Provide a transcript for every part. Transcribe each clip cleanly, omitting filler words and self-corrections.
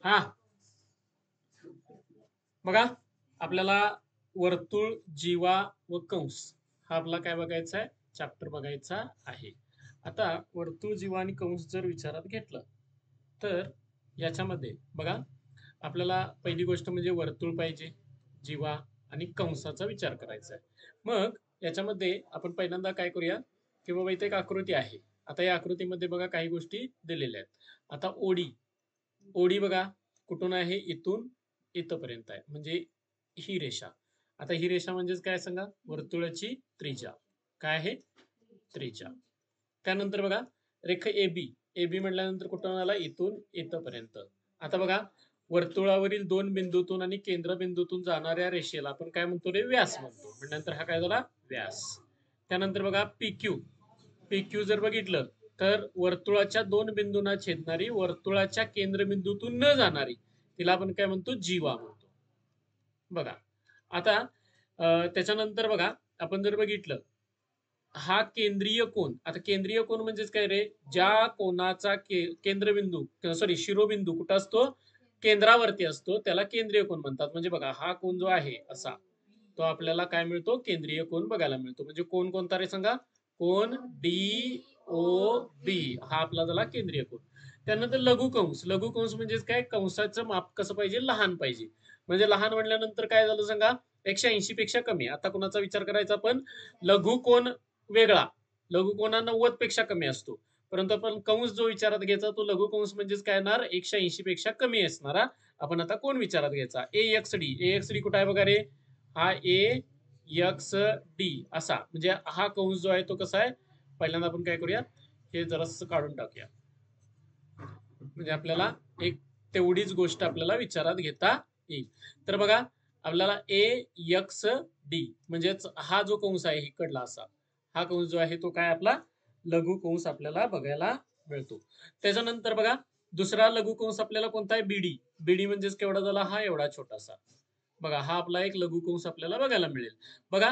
हा बघा, आपल्याला वर्तुळ, जीवा व कंस हा आपला काय बघायचा आहे, चॅप्टर बघायचा आहे. आता वर्तुळ, जीवा आणि कंस जर विचारात घेतलं तर याच्यामध्ये बघा, आपल्याला पहिली गोष्ट म्हणजे वर्तुळ पाहिजे, जीवा आणि कंसाचा विचार करायचा आहे. मग याच्यामध्ये आपण पहिल्यांदा काय करूया की बाबा इथे एक आकृती आहे. आता या आकृतीमध्ये बघा काही गोष्टी दिलेल्या आहेत. आता ओडी, ओडी बघा कुठून आहे, इथून इथपर्यंत आहे, म्हणजे ही रेषा. आता ही रेषा म्हणजेच काय सांगा, वर्तुळाची त्रिज्या. काय आहे, त्रिज्या. त्यानंतर बघा रेखा एबी, एबी म्हटल्यानंतर कुठून आला, इथून इथपर्यंत. आता बघा वर्तुळावरील दोन बिंदूतून आणि केंद्रबिंदूतून जाणाऱ्या रेषेला आपण काय म्हणतो रे, व्यास म्हणतो. नंतर हा काय झाला, व्यास. त्यानंतर बघा पीक्यू, पीक्यू जर बघितलं तर वर्तुळाच्या दोन बिंदूंना छेदणारी, वर्तुळाच्या केंद्रबिंदूतून न जाणारी, तिला आपण काय म्हणतो, जीवा म्हणतो. बघा आता त्याच्यानंतर बघा आपण जर बघितलं, हा केंद्रीय कोन. आता केंद्रीय कोन म्हणजेच काय रे, ज्या कोनाचा केंद्रबिंदू सॉरी शिरोबिंदू कुठं असतो, केंद्रावरती असतो, त्याला केंद्रीय कोन म्हणतात. म्हणजे बघा हा कोन जो आहे असा, तो आपल्याला काय मिळतो, केंद्रीय कोन बघायला मिळतो. म्हणजे कोन कोणता रे सांगा, कोन डी ओ बी हा आपला झाला केंद्रीय कोन. त्यानंतर लघुकंस, लघुकंस म्हणजेच काय, कंसाचं माप कसं पाहिजे, लहान पाहिजे. म्हणजे लहान म्हटल्यानंतर काय झालं सांगा, 180 पेक्षा कमी. आता कोणाचा विचार करायचा आपण, लघु कोन वेगळा, लघु कोन 90 पेक्षा कमी असतो. परंतु आपण कंस जो विचारात घ्यायचा, तो लघु कंस म्हणजेच काय येणार, 180 पेक्षा कमी असणारा आपण आता कोण विचारात घ्यायचा, ए एक्स डी. ए एक्स डी कुठे आहे बघा रे, हा ए एक्स डी असा. म्हणजे हा कंस जो आहे तो कसा आहे, पहिल्यांदा आपण काय करूया, हे जरासं काढून टाकूया. म्हणजे आपल्याला एक तेवढीच गोष्ट आपल्याला विचारात घेता येईल. तर बघा आपल्याला ए एक्स डी म्हणजेच हा जो कंस आहे इकडला असा, हा कंस जो आहे तो काय आपला लघु कंस आपल्याला बघायला मिळतो. त्याच्यानंतर बघा दुसरा लघु कंस आपल्याला कोणता आहे, बीडी. बीडी म्हणजेच केवढा झाला, हा एवढा छोटासा. बघा हा आपला एक लघु कंस आपल्याला बघायला मिळेल. बघा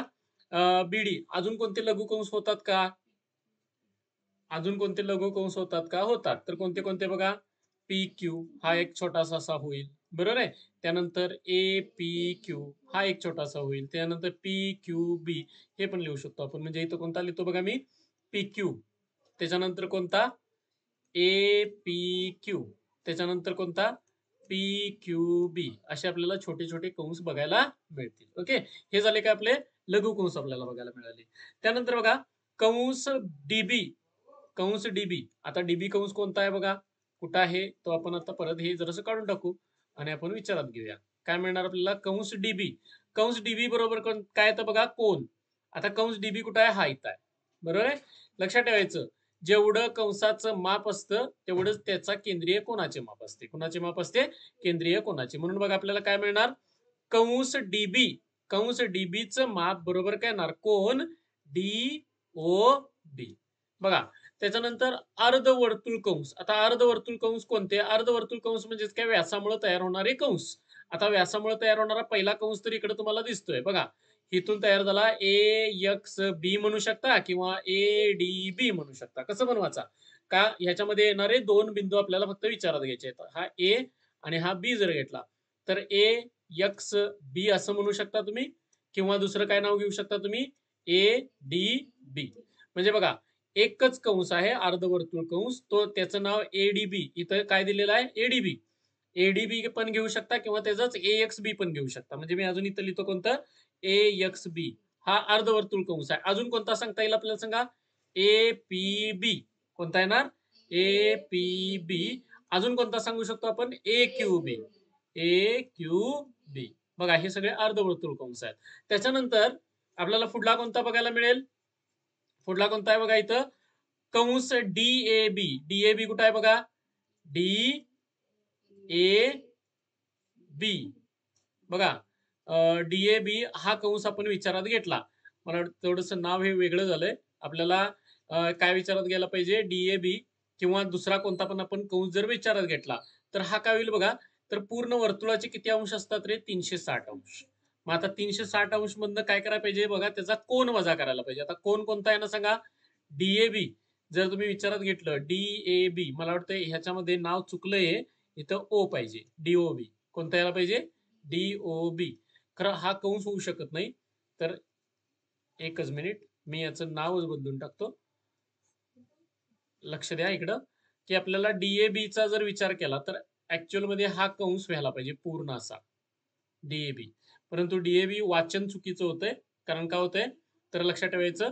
बीडी. अजून कोणते लघु कंस होतात का, अजून कोणते लघु कंस होतात का, होतात. तर कोणते कोणते बघा, पी क्यू हा एक छोटासा असा होईल, बरोबर आहे. त्यानंतर ए पी क्यू हा एक छोटासा होईल. त्यानंतर पी क्यू बी हे पण लिहू शकतो आपण. म्हणजे इथं कोणता लिहितो बघा मी, पी क्यू. त्याच्यानंतर कोणता, ए पी क्यू. त्याच्यानंतर कोणता, पी क्यू बी. असे आपल्याला छोटे छोटे कंस बघायला मिळतील. ओके, हे झाले का आपले लघु कंस आपल्याला बघायला मिळाले. त्यानंतर बघा कंस डीबी, कंस डीबी. आता डीबी कंस कोणता आहे बघा, कुठं आहे तो आपण आता परत हे जरासं काढून टाकू आणि आपण विचारात घेऊया. काय मिळणार आपल्याला, कंस डीबी. कंस डीबी बरोबर काय तर बघा कोन. आता कंस डीबी कुठं आहे, हा इथं आहे, बरोबर आहे. लक्षात ठेवायचं, जेवढं कंसाचं माप असतं तेवढंच त्याचा केंद्रीय कोनाचे माप असते. कोणाचे माप असते, केंद्रीय कोनाचे. म्हणून बघा आपल्याला काय मिळणार, कंस डीबी, कंस डीबीचं माप बरोबर काय येणार, कोन डी ओ बी. बघा त्याच्यानंतर अर्धवर्तुळ कंस. आता अर्धवर्तुळ कंस कोणते, अर्धवर्तुळ कंस म्हणजे काय, व्यासामुळे तयार होणारे कंस. आता व्यासामुळे तयार होणारा पहिला कंस तर इकडे तुम्हाला दिसतोय बघा, इथून तयार झाला ए एक्स बी म्हणू शकता किंवा ए डी बी म्हणू शकता. कसं बनवायचा का, ह्याच्यामध्ये येणारे दोन बिंदू आपल्याला फक्त विचारात घ्यायचे आहेत. हा ए आणि हा बी जर घेतला तर ए एक्स बी असं म्हणू शकता तुम्ही, किंवा दुसरं काय नाव घेऊ शकता तुम्ही, ए डी बी. म्हणजे बघा एकच कंस आहे अर्धवर्तुळ कंस, तो त्याचं नाव एडीबी. इथं काय दिलेलं आहे, एडीबी. एडीबी पण घेऊ शकता किंवा त्याचाच ए एक्स बी पण घेऊ शकता. म्हणजे मी अजून इथं लिहितो कोणतं, ए एक्स बी हा अर्धवर्तुळ कंस आहे. अजून कोणता सांगता येईल आपल्याला सांगा, ए पी बी. कोणता येणार, ए पी बी. अजून कोणता सांगू शकतो आपण, ए क्यू बी, ए क्यू बी. बघा हे सगळे अर्धवर्तुळ कंस आहेत. त्याच्यानंतर आपल्याला पुढला कोणता बघायला मिळेल, पुढला कोणता आहे बघा इथं, कंस D A B. D A B कुठं आहे बघा, डी ए बी. बघा डी ए बी हा कंस आपण विचारात घेतला. मला वाटतं थोडस नाव हे वेगळं झालंय. आपल्याला काय विचारात घ्यायला पाहिजे, डी ए बी किंवा दुसरा कोणता पण आपण कंस जर विचारात घेतला तर हा काय होईल बघा, तर पूर्ण वर्तुळाचे किती अंश असतात रे, 360 अंश. मग आता 360 अंश मधनं काय करायला पाहिजे बघा, त्याचा कोन वजा करायला पाहिजे. आता कोन कोणता आहे ना सांगा, डीएबी. जर तुम्ही विचारात घेतलं डीएबी, मला वाटतं ह्याच्यामध्ये नाव चुकलंय, इथं ओ पाहिजे, DOB. कोणता यायला पाहिजे? DOB. खरं हा कंस होऊ शकत नाही, तर एकच मिनिट, मी याचं नावच बदलून टाकतो. लक्ष द्या इकडं, की आपल्याला DAB चा जर विचार केला तर ऍक्च्युअल मध्ये हा कंस व्हायला पाहिजे पूर्ण असा DAB. परंतु DAB वाचन चुकीचं होतंय. कारण काय होतंय, तर लक्षात ठेवायचं,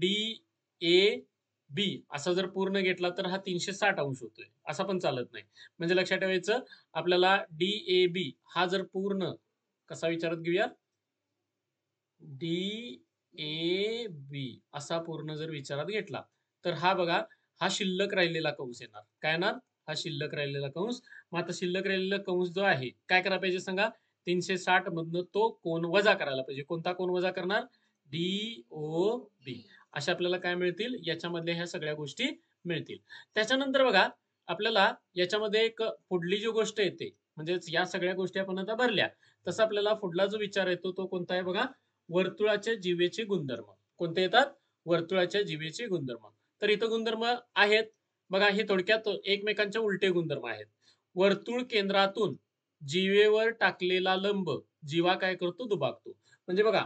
DAB असा जर पूर्ण घेतला तर हा 360 अंश होतोय, असा पण चालत नाही. म्हणजे लक्षात ठेवायचं, आपल्याला DAB हा जर पूर्ण कसा विचारात घेऊया, DAB असा पूर्ण जर विचारात घेतला तर हा बघा, हा शिल्लक राहिलेला कंस येणार. काय येणार? हा शिल्लक राहिलेला कंस. मग आता शिल्लक राहिलेला कंस जो आहे काय करायला पाहिजे सांगा, 360 मधनं तो कोण वजा करायला पाहिजे. कोणता कोण वजा करणार? DOB. अशा आपल्याला काय मिळतील, याच्यामधल्या ह्या सगळ्या गोष्टी मिळतील. त्याच्यानंतर बघा, आपल्याला याच्यामध्ये एक पुढली जी गोष्ट येते, म्हणजेच या सगळ्या गोष्टी आपण आता भरल्या, तसं आपल्याला पुढला जो विचार येतो तो कोणता आहे बघा, वर्तुळाच्या जीवेचे गुणधर्म. कोणते येतात? वर्तुळाच्या जीवेचे गुणधर्म. तर इथं गुणधर्म आहेत बघा, हे थोडक्यात एकमेकांच्या उलटे गुणधर्म आहेत. वर्तुळ केंद्रातून जीवेवर टाकलेला लंब जीवा काय करतो? दुभागतो. म्हणजे बघा,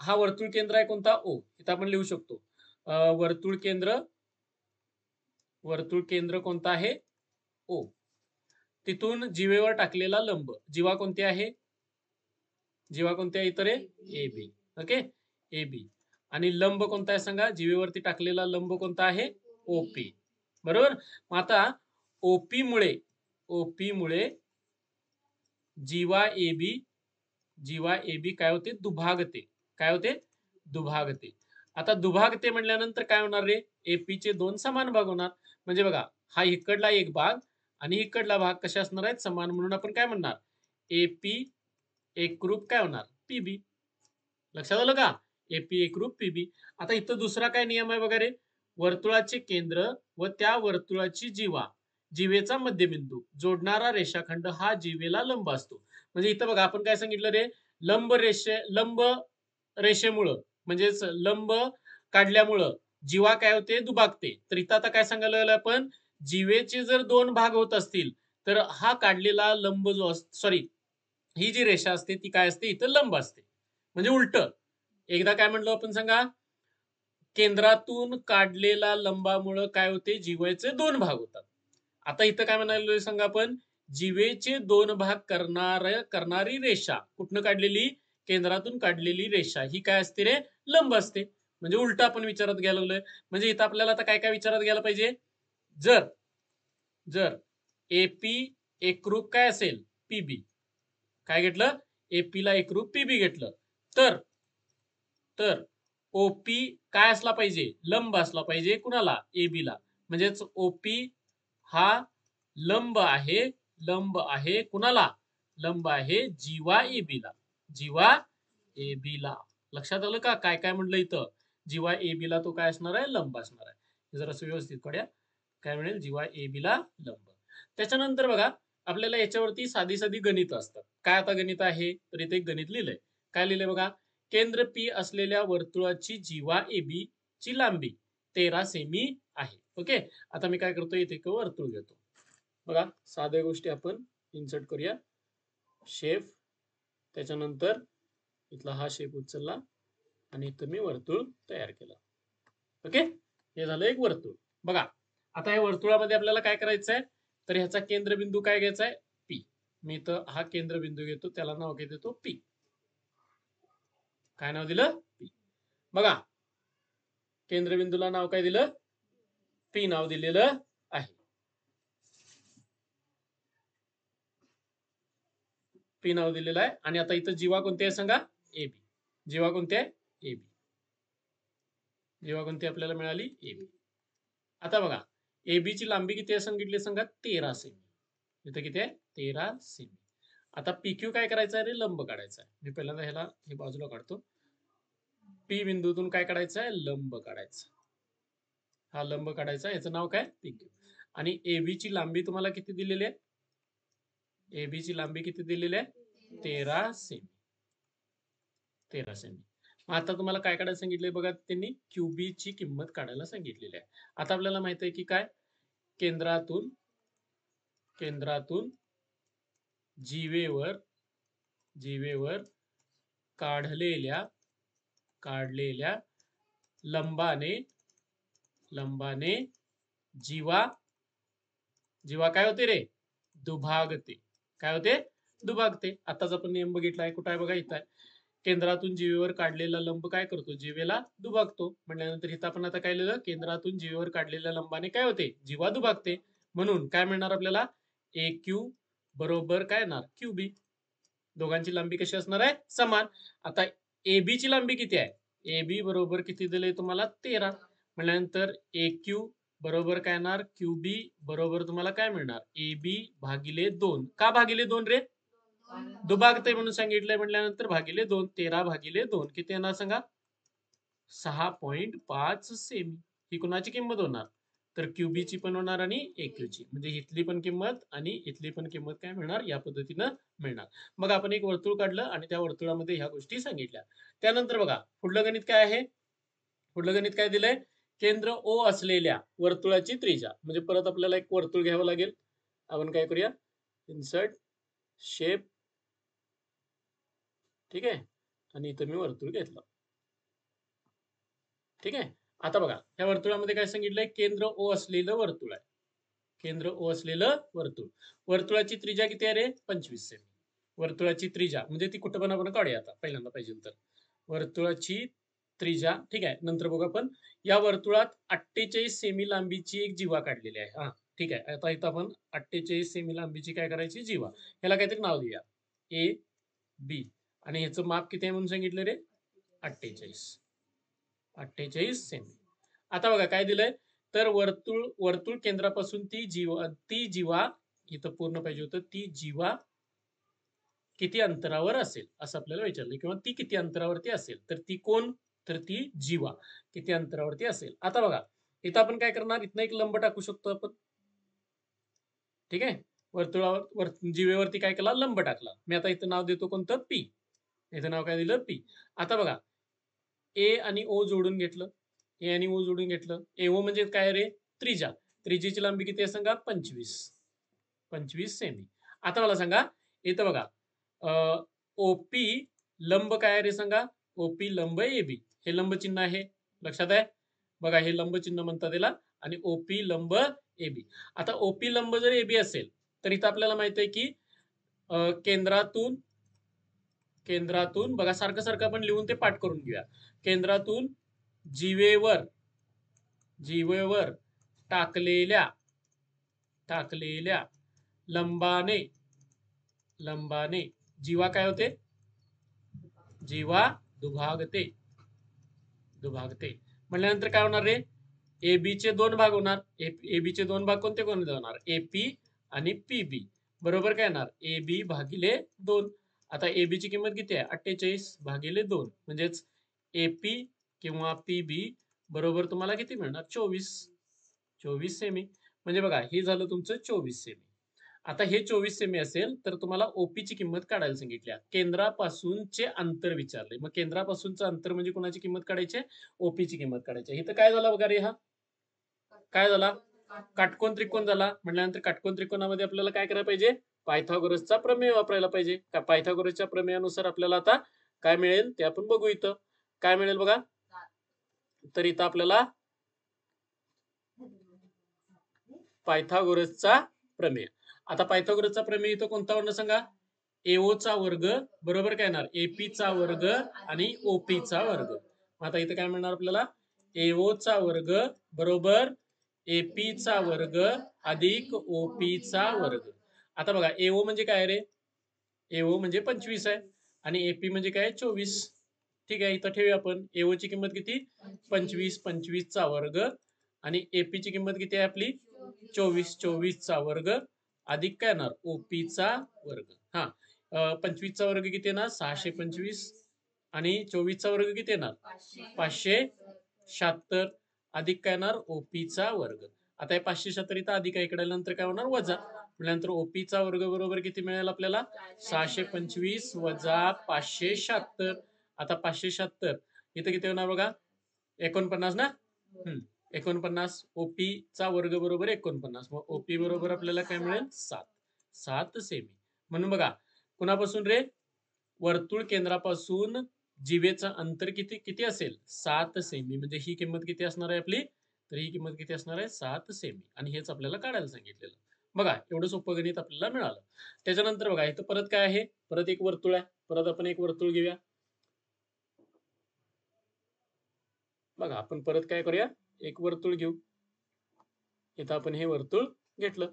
हा वर्तुळ केंद्र आहे कोणता? ओ. इथं आपण लिहू शकतो वर्तुळ केंद्र कोणता आहे? ओ. तिथून जीवेवर टाकलेला लंब, जीवा कोणती आहे? जीवा कोणत्या इतर आहे? AB. Okay, AB. आणि लंब कोणता आहे सांगा, जीवेवरती टाकलेला लंब कोणता आहे? OP. बरोबर. मग आता OP मुळे जीवा AB काय होते? दुभागते. काय होते? दुभागते. आता दुभागते म्हणल्यानंतर काय होणार रे? AP चे दोन समान भाग होणार. म्हणजे बघा, हा इकडला एक भाग आणि इकडला भाग कसे असणार आहेत? समान. म्हणून आपण काय म्हणणार? AP एकरूप काय होणार? PB. लक्षात आलं का? AP एकरूप PB. आता इथं दुसरा काय नियम आहे वगैरे, वर्तुळाचे केंद्र व त्या वर्तुळाची जीवेचा मध्यबिंदू जोडणारा रेषाखंड हा जीवेला लंब असतो. म्हणजे इथं बघा, आपण काय सांगितलं रे, लंब रेषेमुळं, म्हणजेच लंब काढल्यामुळं जीवा काय होते? दुभागते. तर इथं आता काय सांगायला लागलं आपण, जीवेचे जर दोन भाग होत असतील तर हा काढलेला लंब जो सॉरी, ही जी रेषा असते ती काय असते? इथं लंब असते. म्हणजे उलट. एकदा काय म्हणलो आपण सांगा, केंद्रातून काढलेला लंबामुळं काय होते? जीवेचे दोन भाग होतात. आता इथं काय म्हणालो सांगा आपण, जीवेचे दोन भाग करणारी रेषा कुठनं काढलेली? केंद्रातून काढलेली रेषा ही काय असते रे? लंब असते. म्हणजे उलट आपण विचारात घ्यायला लागलोय. म्हणजे इथं आपल्याला आता काय काय विचारात घ्यायला पाहिजे, जर AP एकरूप काय असेल? PB. काय घेतलं? AP ला एकरूप PB घेतलं तर OP काय असला पाहिजे? लंब असला पाहिजे. कुणाला? AB ला. म्हणजेच OP हा लंब आहे कुणाला? लंब आहे जीवा AB ला. जीवा AB ला. लक्षात आलं का काय काय म्हणलं इथं? जीवा AB ला तो काय असणार आहे? लंब असणार आहे. जरा व्यवस्थित करूया. काय मिळेल? जीवा AB ला लंब. त्याच्यानंतर बघा, आपल्याला याच्यावरती साधी साधी गणित असतात. काय आता गणित आहे? तर इथे एक गणित लिहिलंय. काय लिहिलंय बघा, केंद्र P असलेल्या वर्तुळाची जीवा AB ची लांबी 13 सेमी आहे. ओके. आता मी काय करतो, इथे एक वर्तुळ घेतो. बघा, साध्या गोष्टी आपण इन्सर्ट करूया. शेप, त्याच्यानंतर इथला हा शेप उचलला आणि इथं मी वर्तुळ तयार केलं. ओके, हे झालं एक वर्तुळ. बघा, आता या वर्तुळामध्ये आपल्याला काय करायचं आहे, तर ह्याचा केंद्रबिंदू काय घ्यायचा आहे? P. मी इथं हा केंद्रबिंदू घेतो, त्याला नाव काय देतो? P. काय नाव दिलं? P. बघा, केंद्रबिंदूला नाव काय दिलं? P नाव दिलेलं आहे. P नाव दिलेलं आहे. आणि आता इथं जीवा कोणती आहे सांगा? AB. जीवा कोणती आहे? AB. जीवा कोणती आपल्याला मिळाली? AB. आता बघा, AB ची लांबी किती आहे सांगितली सांगा? 13 सेमी. इथं किती आहे? 13 सेमी. आता PQ काय करायचं आहे रे? लंब काढायचा आहे. मी पहिल्यांदा ह्याला हे बाजूला काढतो. P बिंदूतून काय काढायचं आहे? लंब काढायचा. हा लंब काढायचा, याचं नाव काय? PQ. आणि AB ची लांबी तुम्हाला किती दिलेली आहे? AB ची लांबी किती दिलेली आहे? 13 सेमी. 13 सेमी. आता तुम्हाला काय काढायला सांगितलंय बघा, त्यांनी QB ची किंमत काढायला सांगितलेली आहे. आता आपल्याला माहित आहे की काय, केंद्रातून केंद्रातून जीवेवर काढलेल्या लंबाने जीवा काय होते रे? दुभागते. काय होते? दुभागते. आताच आपण नियम बघितलाय, कुठं आहे बघा, इथं आहे. केंद्रातून जीवेवर काढलेला लंब काय करतो? जीवेला दुभागतो. म्हटल्यानंतर इथं आपण आता काय लिहिलं? केंद्रातून जीवेवर काढलेल्या लंबाने काय होते? जीवा दुभागते. म्हणून काय मिळणार आपल्याला? ए क्यू बरोबर काय येणार? क्यू बी. दोघांची लांबी कशी असणार आहे? समान. आता ए बी ची लांबी किती आहे? ए बी बरोबर किती दिले तुम्हाला? 13. म्हटल्यानंतर ए क्यू बरोबर काय येणार? क्यू बी बरोबर तुम्हाला काय मिळणार? ए बी भागिले 2. का भागिले 2 रे? दुभागते म्हणून सांगितलंय म्हटल्यानंतर भागिले 2. 13 भागिले 2 किती येणार सांगा? 6.5 सेमी. ही कुणाची किंमत होणार? तर क्यूबीची पण होणार आणि एक्यूची. म्हणजे इथली पण किंमत आणि इथली पण किंमत काय मिळणार? या पद्धतीनं मिळणार. मग आपण एक वर्तुळ काढलं आणि त्या वर्तुळामध्ये ह्या गोष्टी सांगितल्या. त्यानंतर बघा पुढलं गणित काय आहे? पुढलं गणित काय दिलंय? केंद्र ओ असलेल्या वर्तुळाची त्रिज्या. म्हणजे परत आपल्याला एक वर्तुळ घ्यावं लागेल. आपण काय करूया? Insert shape. ठीक आहे. आणि इथं मी वर्तुळ घेतलं. ठीक आहे. आता बघा या वर्तुळामध्ये काय सांगितलंय? केंद्र ओ असलेलं वर्तुळ आहे. केंद्र ओ असलेलं वर्तुळ. वर्तुळाची त्रिज्या किती आहे रे? 25 सेमी. वर्तुळाची त्रिज्या म्हणजे ती कुठं पण आपण काढूया आता पहिल्यांदा पाहिजे तर. वर्तुळाची त्रिज्या ठीक आहे. नंतर बघू आपण या वर्तुळात 48 सेमी लांबीची एक जीवा काढलेली आहे. हा ठीक आहे. आता इथं आपण 48 सेमी लांबीची काय करायची? जीवा. ह्याला काहीतरी नाव देऊया. A B. आणि ह्याचं माप किती आहे म्हणून सांगितलं रे? 48 सेमी. आता बघा काय दिलंय? तर वर्तुळ केंद्रापासून ती जीवा इथं पूर्ण पाहिजे होतं. ती जीवा किती अंतरावर असेल असं आपल्याला विचारलं, किंवा ती किती अंतरावरती असेल. तर ती कोण? तर ती जीवा किती अंतरावरती असेल. आता बघा इथं आपण काय करणार? इथनं एक लंब टाकू शकतो आपण. ठीक आहे. वर्तुळावर जीवेवरती काय केला? लंब टाकला. मी आता इथं नाव देतो कोणतं? पी. इथं नाव काय दिलं? पी. आता बघा ए आणि ओ जोडून घेतलं. ए आणि ओ जोडून घेतलं. एओ म्हणजे काय रे? त्रिज्या. त्रिज्येची लांबी किती आहे सांगा? 25 सेमी. आता मला सांगा इथं बघा ओपी लंब काय रे सांगा? ओपी लंब ए बी. हे लंब चिन्ह आहे, लक्षात आहे? बघा हे लंब चिन्ह म्हणतात त्याला. आणि ओपी लंब ए बी. आता ओपी लंब जर ए बी असेल तर इथं आपल्याला माहित आहे की केंद्रातून बघा सारखं सारखं आपण लिहून ते पाठ करून घेऊया. केंद्रातून जीवेवर टाकलेल्या लंबाने जीवा काय होते? जीवा दुभागते. म्हटल्यानंतर काय होणार रे? ए बी चे 2 भाग होणार. ए बी चे 2 भाग कोणते होणार? एपी आणि पीबी. बरोबर काय येणार? ए बी भागिले 2. आता ए बी ची किंमत किती आहे? 48 भागिले 2. म्हणजेच एपी किंवा पीबी बरोबर तुम्हाला किती मिळणार? 24 सेमी. म्हणजे बघा हे झालं तुमचं 24 सेमी. आता हे 24 सेमी असेल तर तुम्हाला ओपीची किंमत काढायला सांगितल्या. केंद्रापासूनचे अंतर विचारले. मग केंद्रापासूनचं अंतर म्हणजे कोणाची किंमत काढायची? ओपीची किंमत काढायची. इथं काय झालं बघा रे? हा काय झाला? काटकोन त्रिकोण झाला. म्हटल्यानंतर काटकोन त्रिकोणामध्ये आपल्याला काय करायला पाहिजे? पायथागोरसचा प्रमेय वापरायला पाहिजे. का पायथागोरसच्या प्रमेयानुसार आपल्याला आता काय मिळेल ते आपण बघू. इथं काय मिळेल बघा? तर इथं आपल्याला पायथागोरसचा प्रमेय. आता पायथागोरसचा प्रमेय इथं कोणता वर्ण सांगा? एओचा वर्ग बरोबर काय येणार? एपीचा वर्ग आणि ओपीचा वर्ग. आता इथं काय मिळणार आपल्याला? एओचा वर्ग बरोबर एपीचा वर्ग अधिक ओपीचा वर्ग. आता बघा एओ म्हणजे काय रे? एओ म्हणजे 25 आहे आणि एपी म्हणजे काय? 24. ठीक आहे. इथं ठेवूया आपण. एओ ची किंमत किती? 25 चा वर्ग आणि एपी ची किंमत किती आहे आपली? 24 चा वर्ग अधिक काय येणार? ओपीचा वर्ग. हा 25 चा वर्ग किती येणार? 625 आणि 24 चा वर्ग किती येणार? 576 अधिक काय येणार? ओपीचा वर्ग. आता हे 576 इथं अधिक आहे, इकडे नंतर काय होणार? वजा. म्हटल्यानंतर ओपीचा वर्ग बरोबर किती मिळेल आपल्याला? 625 वजा 576. आता 576 इथं किती होणार बघा? 49 ना? 49 ओपी चा वर्ग बरोबर 49. मग ओपी बरोबर आपल्याला काय मिळेल 7. 7 सेमी. म्हणून बघा कुणापासून रे वर्तुळ केंद्रापासून जीवेचं अंतर किती किती असेल 7 सेमी. म्हणजे ही किंमत किती असणार आहे आपली, तर ही किंमत किती असणार आहे 7 सेमी. आणि हेच आपल्याला काढायला सांगितलेलं. बघा एवढं सोपं गणित आपल्याला मिळालं. त्याच्यानंतर बघा इथं परत काय आहे, परत एक वर्तुळ आहे. परत आपण एक वर्तुळ घेऊया. बघा आपण परत काय करूया, एक वर्तुळ घेऊ. इथं आपण हे वर्तुळ घेतलं.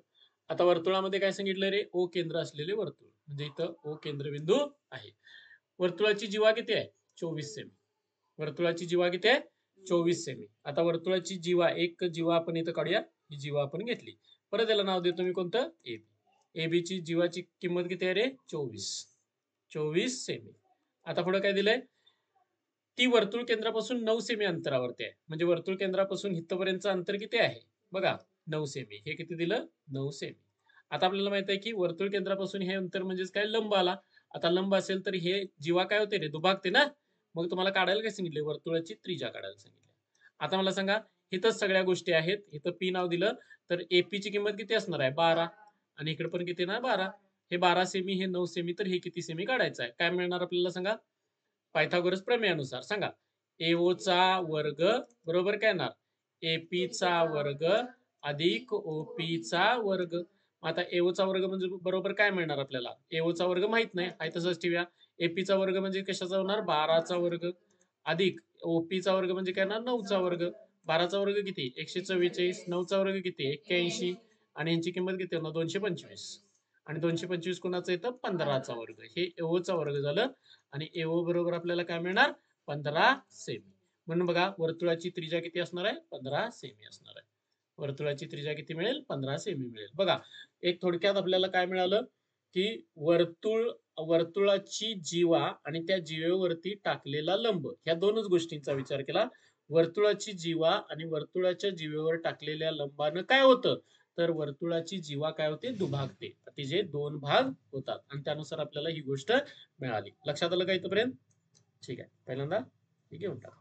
आता वर्तुळामध्ये काय सांगितलं रे, ओ केंद्र असलेले वर्तुळ. म्हणजे इथं ओ केंद्रबिंदू आहे. वर्तुळाची जीवा किती आहे 24 सेमी. वर्तुळाची जीवा किती आहे 24 सेमी. आता वर्तुळाची जीवा, एक जीवा आपण इथं काढूया. ही जीवा आपण घेतली. परत याला नाव देतो मी कोणतं, एबी. एबी ची जीवाची किंमत किती आहे रे 24. 24 सेमी. आता पुढे काय दिलंय, ती वर्तुळ केंद्रापासून 9 सेमी अंतरावरती आहे. म्हणजे वर्तुळ केंद्रापासून इथपर्यंतचं अंतर किती आहे बघा 9 सेमी. हे किती दिलं 9 सेमी. आता आपल्याला माहित आहे की वर्तुळ केंद्रापासून हे अंतर म्हणजेच काय, लंब आला. आता लंब असेल तर हे जीवा काय होते रे, दुभागते ना. मग तुम्हाला काढायला काय सांगितले, वर्तुळाची त्रिज्या काढायला सांगितले. आता मला सांगा, इथंच सगळ्या गोष्टी आहेत. इथं पी नाव दिलं तर एपी ची किंमत किती असणार आहे 12. आणि इकडे पण किती ना 12. हे 12 सेमी, हे 9 सेमी, तर हे किती सेमी काढायचं आहे. काय मिळणार आपल्याला सांगा, पायथागोरस प्रमेयानुसार सांगा. एओ चा वर्ग बरोबर काय येणार, एपी चा वर्ग अधिक ओपी चा वर्ग. आता एओ चा वर्ग म्हणजे बरोबर काय मिळणार आपल्याला, एओ चा वर्ग माहित नाही आहे, तसंच ठेवूया. एपी चा वर्ग म्हणजे कशाचा होणार 12 चा वर्ग अधिक ओपी चा वर्ग म्हणजे काय येणार 9 चा वर्ग. 12 चा वर्ग किती 144, 9 चा वर्ग किती 81, आणि यांची किंमत किती होणार 225. आणि 225 कोणाचं येतं 15 चा वर्ग. हे एओ चा वर्ग झालं. आणि एओ बरोबर आपल्याला काय मिळणार 15 सेमी. म्हणून बघा वर्तुळाची त्रिज्या किती असणार आहे 15 सेमी असणार आहे. वर्तुळाची त्रिज्या किती मिळेल 15 सेमी मिळेल. बघा एक थोडक्यात आपल्याला काय मिळालं की वर्तुळाची जीवा आणि त्या जीवेवरती टाकलेला लंब, ह्या दोनच गोष्टींचा विचार केला. वर्तुळाची जीवा आणि वर्तुळाच्या जीवेवर टाकलेल्या लंबानं काय होतं, तर वर्तुळाची जीवा काय होते दुभागते. तिचे 2 भाग होतात. आणि त्यानुसार आपल्याला ही गोष्ट मिळाली. लक्षात आलं का इथपर्यंत, ठीक आहे. पहिल्यांदा हे घेऊन टाका.